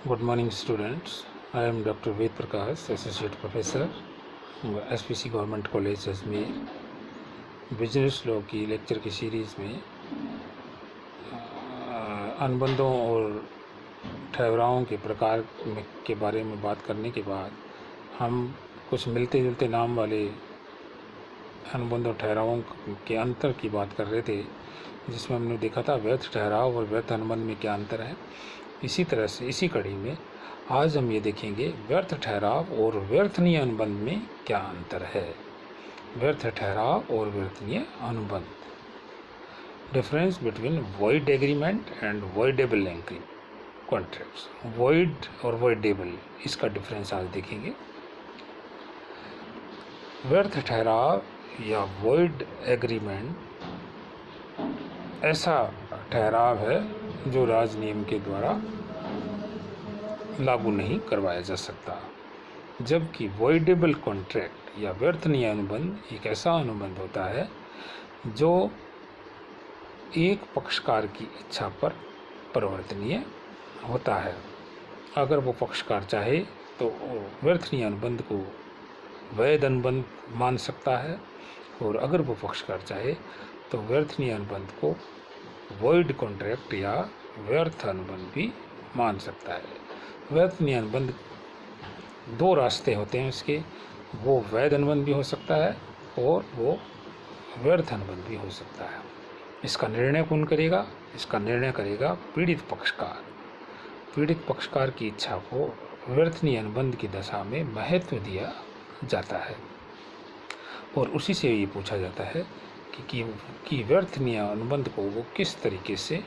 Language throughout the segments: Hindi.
Good morning, students. I am Dr. Ved Prakash, Associate Professor, SPC government college Ajmer. Business law की लेक्चर की सीरीज़ में अनुबंधों और ठहरावों के प्रकार के बारे में बात करने के बाद हम कुछ मिलते जुलते नाम वाले अनुबंध और ठहरावों के अंतर की बात कर रहे थे, जिसमें हमने देखा था व्यर्थ ठहराव और व्यर्थ अनुबंध में क्या अंतर है। इसी तरह से इसी कड़ी में आज हम ये देखेंगे व्यर्थ ठहराव और व्यर्थनीय अनुबंध में क्या अंतर है। व्यर्थ ठहराव और व्यर्थनीय अनुबंध, difference between void agreement and voidable contracts. Void और वॉइडेबल, इसका डिफरेंस आज देखेंगे। व्यर्थ ठहराव या वॉइड एग्रीमेंट ऐसा ठहराव है जो राज नियम के द्वारा लागू नहीं करवाया जा सकता, जबकि वॉइडेबल कॉन्ट्रैक्ट या व्यर्थनीय अनुबंध एक ऐसा अनुबंध होता है जो एक पक्षकार की इच्छा पर परिवर्तनीय होता है। अगर वो पक्षकार चाहे तो व्यर्थनीय अनुबंध को वैध अनुबंध मान सकता है, और अगर वो पक्षकार चाहे तो व्यर्थनीय अनुबंध को वॉइड कॉन्ट्रैक्ट या व्यर्थ अनुबंध भी मान सकता है। व्यर्थनीय अनुबंध दो रास्ते होते हैं इसके, वो वैध अनुबंध भी हो सकता है और वो व्यर्थ अनुबंध भी हो सकता है। इसका निर्णय कौन करेगा? इसका निर्णय करेगा पीड़ित पक्षकार। पीड़ित पक्षकार की इच्छा को व्यर्थनीय अनुबंध की दशा में महत्व दिया जाता है, और उसी से ये पूछा जाता है कि व्यर्थनीय अनुबंध को वो किस तरीके से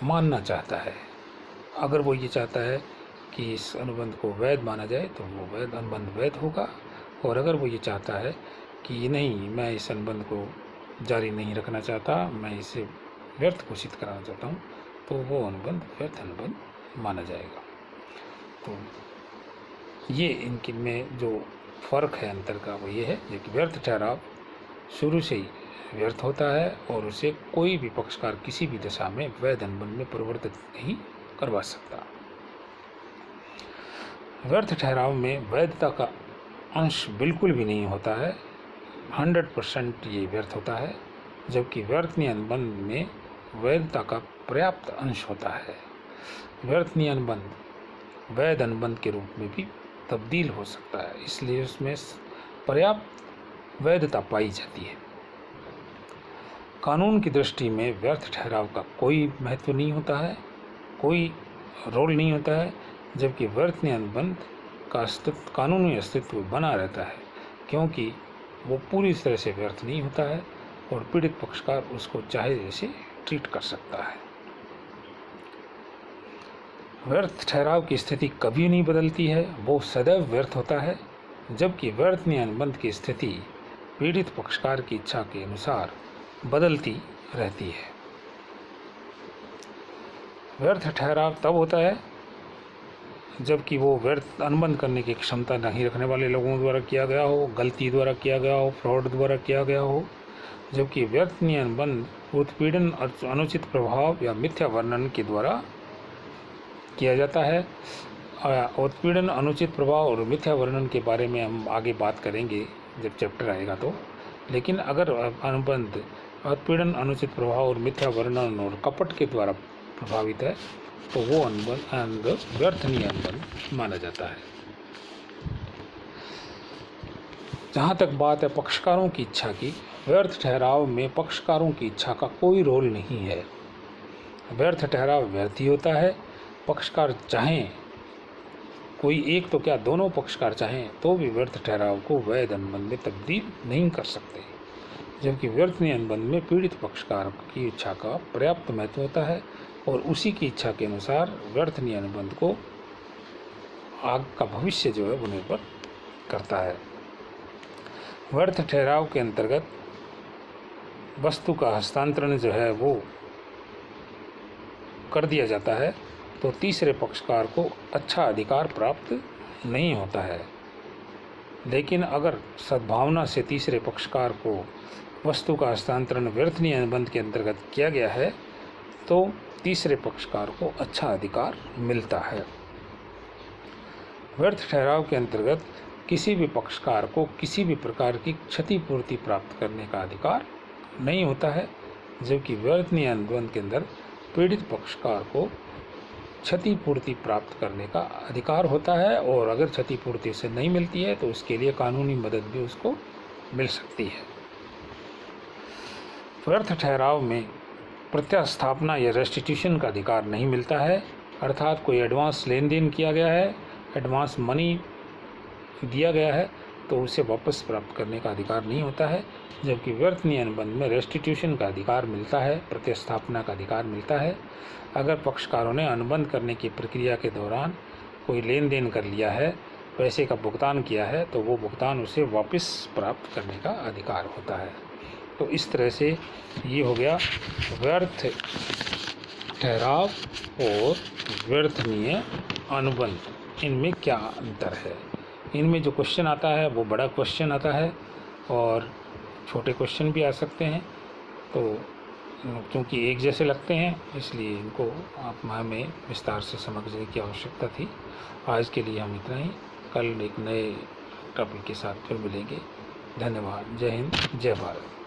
मानना चाहता है। अगर वो ये चाहता है कि इस अनुबंध को वैध माना जाए तो वो वैध अनुबंध वैध होगा, और अगर वो ये चाहता है कि नहीं, मैं इस अनुबंध को जारी नहीं रखना चाहता, मैं इसे व्यर्थ घोषित कराना चाहता हूँ, तो वो अनुबंध व्यर्थ अनुबंध माना जाएगा। तो ये इनके में जो फ़र्क है अंतर का वो ये है कि व्यर्थ ठहराव शुरू से ही व्यर्थ होता है और उसे कोई भी पक्षकार किसी भी दशा में वैध अनुबंध में परिवर्तित नहीं करवा सकता। व्यर्थ ठहराव में वैधता का अंश बिल्कुल भी नहीं होता है, 100% ये व्यर्थ होता है, जबकि व्यर्थनीय अनुबंध में वैधता का पर्याप्त अंश होता है। व्यर्थनीय अनुबंध वैध अनुबंध के रूप में भी तब्दील हो सकता है, इसलिए उसमें पर्याप्त वैधता पाई जाती है। कानून की दृष्टि में व्यर्थ ठहराव का कोई महत्व नहीं होता है, कोई रोल नहीं होता है, जबकि व्यर्थनीय अनुबंध का कानूनी अस्तित्व बना रहता है, क्योंकि वो पूरी तरह से व्यर्थ नहीं होता है और पीड़ित पक्षकार उसको चाहे जैसे ट्रीट कर सकता है। व्यर्थ ठहराव की स्थिति कभी नहीं बदलती है, वो सदैव व्यर्थ होता है, जबकि व्यर्थनीय अनुबंध की स्थिति पीड़ित पक्षकार की इच्छा के अनुसार बदलती रहती है। व्यर्थ ठहराव तब होता है जबकि वो व्यर्थ अनुबंध करने की क्षमता नहीं रखने वाले लोगों द्वारा किया गया हो, गलती द्वारा किया गया हो, फ्रॉड द्वारा किया गया हो, जबकि व्यर्थनीय अनुबंध उत्पीड़न, अनुचित प्रभाव या मिथ्या वर्णन के द्वारा किया जाता है। उत्पीड़न, अनुचित प्रभाव और मिथ्या वर्णन के बारे में हम आगे बात करेंगे जब चैप्टर आएगा तो। लेकिन अगर अनुबंध उत्पीड़न, अनुचित प्रभाव और मिथ्या वर्णन और कपट के द्वारा प्रभावित है तो वो अनुबंध व्यर्थनीय अनुबंध माना जाता है। जहाँ तक बात है पक्षकारों की इच्छा की, व्यर्थ ठहराव में पक्षकारों की इच्छा का कोई रोल नहीं है। व्यर्थ ठहराव व्यर्थ ही होता है। पक्षकार चाहें, कोई एक तो क्या दोनों पक्षकार चाहें तो भी व्यर्थ ठहराव को वैध अनुबंध में तब्दील नहीं कर सकते, जबकि व्यर्थनीय अनुबंध में पीड़ित पक्षकार की इच्छा का पर्याप्त महत्व होता है और उसी की इच्छा के अनुसार व्यर्थनीय अनुबंध को आग का भविष्य जो है वो निर्भर करता है। व्यर्थ ठहराव के अंतर्गत वस्तु का हस्तांतरण जो है वो कर दिया जाता है तो तीसरे पक्षकार को अच्छा अधिकार प्राप्त नहीं होता है, लेकिन अगर सद्भावना से तीसरे पक्षकार को वस्तु का हस्तांतरण व्यर्थनीय अनुबंध के अंतर्गत किया गया है तो तीसरे पक्षकार को अच्छा अधिकार मिलता है। व्यर्थ ठहराव के अंतर्गत किसी भी पक्षकार को किसी भी प्रकार की क्षतिपूर्ति प्राप्त करने का अधिकार नहीं होता है, जबकि व्यर्थनीय अनुबंध के अंदर पीड़ित पक्षकार को क्षतिपूर्ति प्राप्त करने का अधिकार होता है, और अगर क्षतिपूर्ति उसे नहीं मिलती है तो उसके लिए कानूनी मदद भी उसको मिल सकती है। व्यर्थ ठहराव में प्रत्यास्थापना या रेस्टिट्यूशन का अधिकार नहीं मिलता है, अर्थात कोई एडवांस लेन देन किया गया है, एडवांस मनी दिया गया है तो उसे वापस प्राप्त करने का अधिकार नहीं होता है, जबकि व्यर्थनीय अनुबंध में रेस्टिट्यूशन का अधिकार मिलता है, प्रतिस्थापना का अधिकार मिलता है। अगर पक्षकारों ने अनुबंध करने की प्रक्रिया के दौरान कोई लेन देन कर लिया है, पैसे का भुगतान किया है, तो वो भुगतान उसे वापस प्राप्त करने का अधिकार होता है। तो इस तरह से ये हो गया व्यर्थ ठहराव और व्यर्थनीय अनुबंध, इनमें क्या अंतर है। इनमें जो क्वेश्चन आता है वो बड़ा क्वेश्चन आता है और छोटे क्वेश्चन भी आ सकते हैं, तो क्योंकि एक जैसे लगते हैं इसलिए इनको हमें विस्तार से समझने की आवश्यकता थी। आज के लिए हम इतना ही, कल एक नए टॉपिक के साथ फिर मिलेंगे। धन्यवाद। जय हिंद, जय भारत।